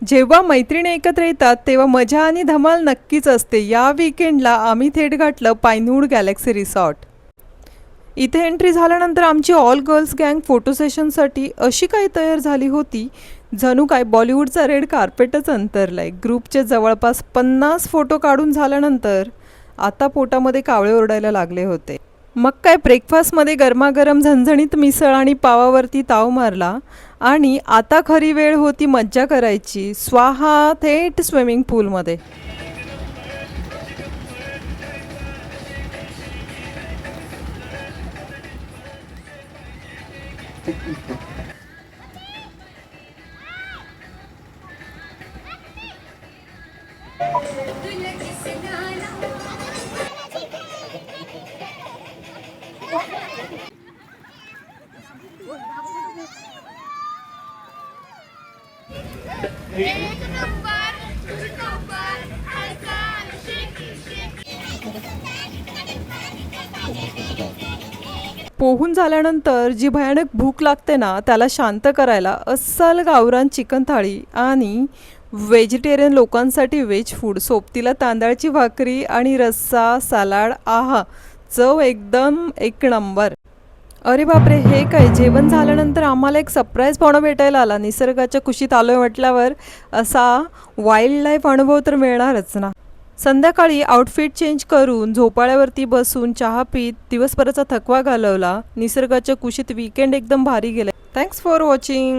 जेव्हा मैत्रिणी एकत्र येतात तेव्हा मजा आणि धमाल नक्कीच असते. या वीकेंडला आम्ही थेट गाठलं पाइनवूड गॅलेक्सी रिसॉर्ट. इथे एंट्री झाल्यानंतर आमची ऑल गर्ल्स गँग फोटो सेशनसाठी अशी काही तयार झाली होती, जणू काय बॉलिवूडचा रेड कार्पेटच अंतरलाय. ग्रुपचे जवळपास 50 फोटो काढून झाल्यानंतर आता पोटामध्ये कावळे ओरडायला लागले होते. मग काय ब्रेकफास्टमध्ये गरमागरम झणझणीत मिसळ आणि पावावरती ताव मारला आणि आता खरी वेळ होती मज्जा करायची. स्वाहा थेट स्विमिंग पूलमध्ये. एक नंबर हलका पोहून झाल्यानंतर जी भयानक भूक लागते ना, त्याला शांत करायला अस्सल गावरान चिकन थाळी आणि व्हेजिटेरियन लोकांसाठी व्हेज फूड. सोबतीला तांदळाची भाकरी आणि रस्सा, सलाड. आहा, चव एकदम एक नंबर. अरे बापरे, हे काय? जेवण झाल्यानंतर आम्हाला एक सरप्राईज पाहुणा भेटायला आला. निसर्गाच्या कुशीत आलोय म्हटल्यावर असा वाईल्ड लाईफ अनुभव तर मिळणारच ना. संध्याकाळी आउटफिट चेंज करून झोपाळ्यावरती बसून चहा पीत दिवसभराचा थकवा घालवला. निसर्गाच्या कुशीत वीकेंड एकदम भारी गेला. Thanks for watching.